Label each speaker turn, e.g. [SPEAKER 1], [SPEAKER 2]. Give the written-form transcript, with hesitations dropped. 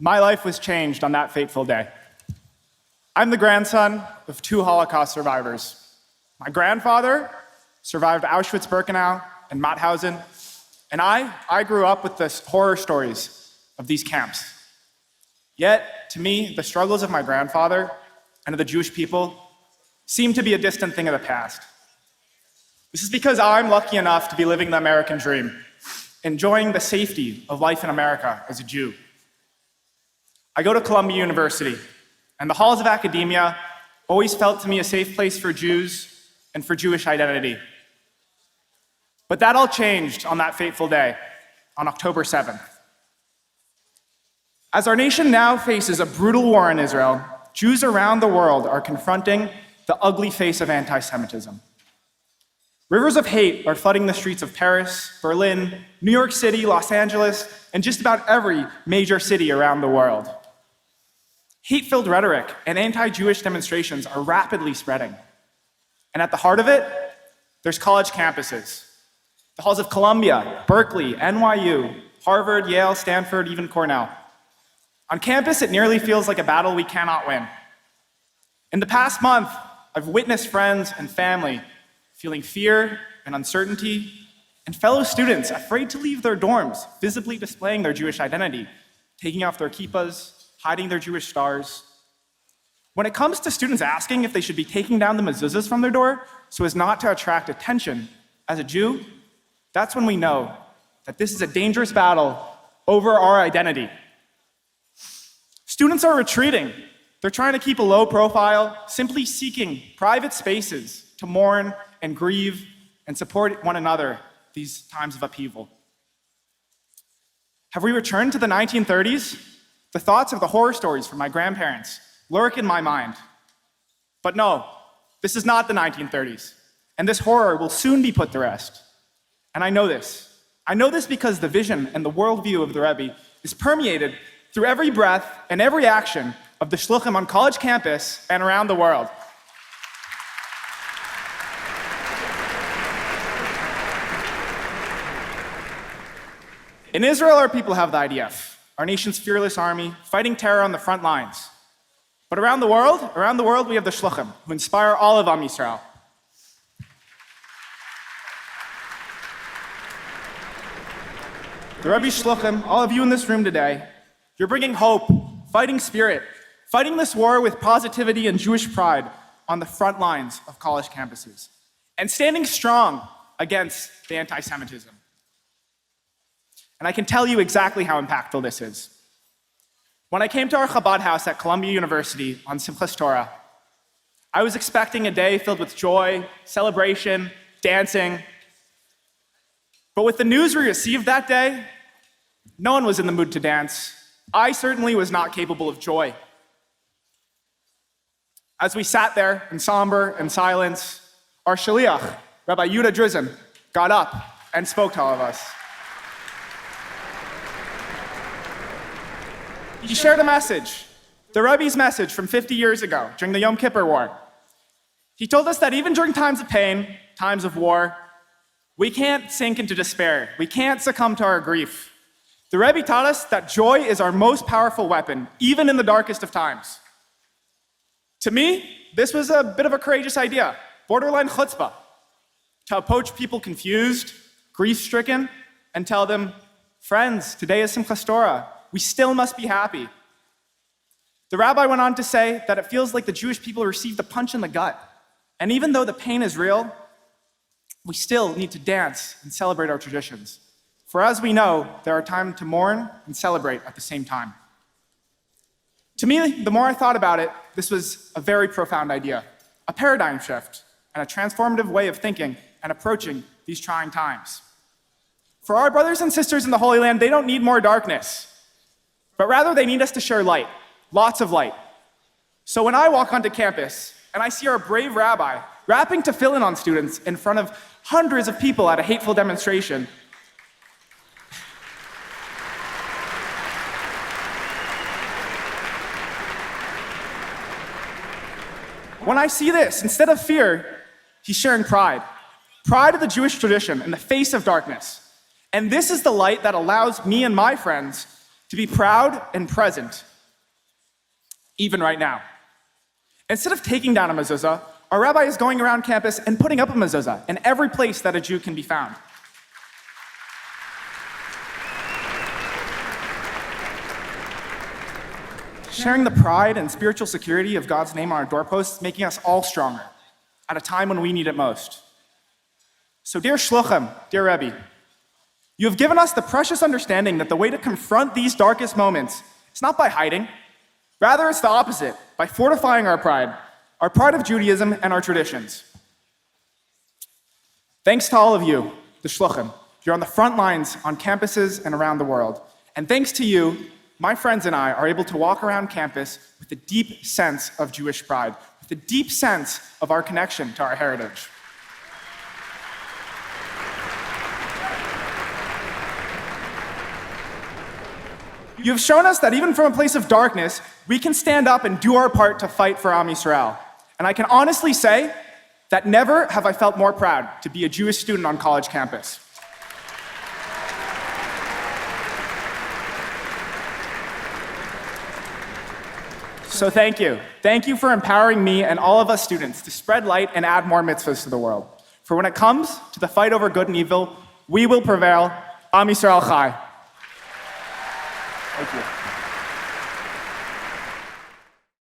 [SPEAKER 1] my life was changed on that fateful day. I'm the grandson of two Holocaust survivors. My grandfather survived Auschwitz-Birkenau and Mauthausen, and I grew up with the horror stories of these camps. Yet, to me, the struggles of my grandfather and of the Jewish people seem to be a distant thing of the past. This is because I'm lucky enough to be living the American dream, enjoying the safety of life in America as a Jew. I go to Columbia University, and the halls of academia always felt to me a safe place for Jews and for Jewish identity. But that all changed on that fateful day, on October 7th. As our nation now faces a brutal war in Israel, Jews around the world are confronting the ugly face of anti-Semitism. Rivers of hate are flooding the streets of Paris, Berlin, New York City, Los Angeles, and just about every major city around the world. Hate-filled rhetoric and anti-Jewish demonstrations are rapidly spreading. And at the heart of it, there's college campuses. The halls of Columbia, Berkeley, NYU, Harvard, Yale, Stanford, even Cornell. On campus, it nearly feels like a battle we cannot win. In the past month, I've witnessed friends and family feeling fear and uncertainty, and fellow students afraid to leave their dorms, visibly displaying their Jewish identity, taking off their kippahs, hiding their Jewish stars. When it comes to students asking if they should be taking down the mezuzahs from their door so as not to attract attention as a Jew, that's when we know that this is a dangerous battle over our identity. Students are retreating. They're trying to keep a low profile, simply seeking private spaces to mourn and grieve and support one another these times of upheaval. Have we returned to the 1930s? The thoughts of the horror stories from my grandparents lurk in my mind. But no, this is not the 1930s, and this horror will soon be put to rest. And I know this. I know this because the vision and the worldview of the Rabbi is permeated through every breath and every action of the shluchim on college campus and around the world. In Israel, our people have the IDF, our nation's fearless army, fighting terror on the front lines. But around the world, we have the shluchim, who inspire all of Am Yisrael. The Rabbi shluchim, all of you in this room today, you're bringing hope, fighting spirit, fighting this war with positivity and Jewish pride on the front lines of college campuses, and standing strong against the anti-Semitism. And I can tell you exactly how impactful this is. When I came to our Chabad house at Columbia University on Simchas Torah, I was expecting a day filled with joy, celebration, dancing. But with the news we received that day, no one was in the mood to dance. I certainly was not capable of joy. As we sat there in somber and silence, our shaliach, Rabbi Yehuda Drizin, got up and spoke to all of us. He shared a message, the Rebbe's message from 50 years ago during the Yom Kippur War. He told us that even during times of pain, times of war, we can't sink into despair. We can't succumb to our grief. The Rebbe taught us that joy is our most powerful weapon, even in the darkest of times. To me, this was a bit of a courageous idea, borderline chutzpah, to approach people confused, grief-stricken, and tell them, friends, today is Simchas Torah. We still must be happy. The rabbi went on to say that it feels like the Jewish people received a punch in the gut. And even though the pain is real, we still need to dance and celebrate our traditions. For as we know, there are times to mourn and celebrate at the same time. To me, the more I thought about it, this was a very profound idea, a paradigm shift, and a transformative way of thinking and approaching these trying times. For our brothers and sisters in the Holy Land, they don't need more darkness, but rather they need us to share light, lots of light. So when I walk onto campus and I see our brave rabbi rapping tefillin on students in front of hundreds of people at a hateful demonstration, when I see this, instead of fear, he's sharing pride. Pride of the Jewish tradition in the face of darkness. And this is the light that allows me and my friends to be proud and present, even right now. Instead of taking down a mezuzah, our rabbi is going around campus and putting up a mezuzah in every place that a Jew can be found. Sharing the pride and spiritual security of God's name on our doorposts, making us all stronger at a time when we need it most. So dear Shluchim, dear Rabbi, you have given us the precious understanding that the way to confront these darkest moments is not by hiding. Rather, it's the opposite, by fortifying our pride of Judaism and our traditions. Thanks to all of you, the Shluchim. You're on the front lines on campuses and around the world. And thanks to you, my friends and I are able to walk around campus with a deep sense of Jewish pride, with a deep sense of our connection to our heritage. You've shown us that even from a place of darkness, we can stand up and do our part to fight for Am Yisrael. And I can honestly say that never have I felt more proud to be a Jewish student on college campus. So thank you. Thank you for empowering me and all of us students to spread light and add more mitzvahs to the world. For when it comes to the fight over good and evil, we will prevail. Am Yisrael Chai. Thank you.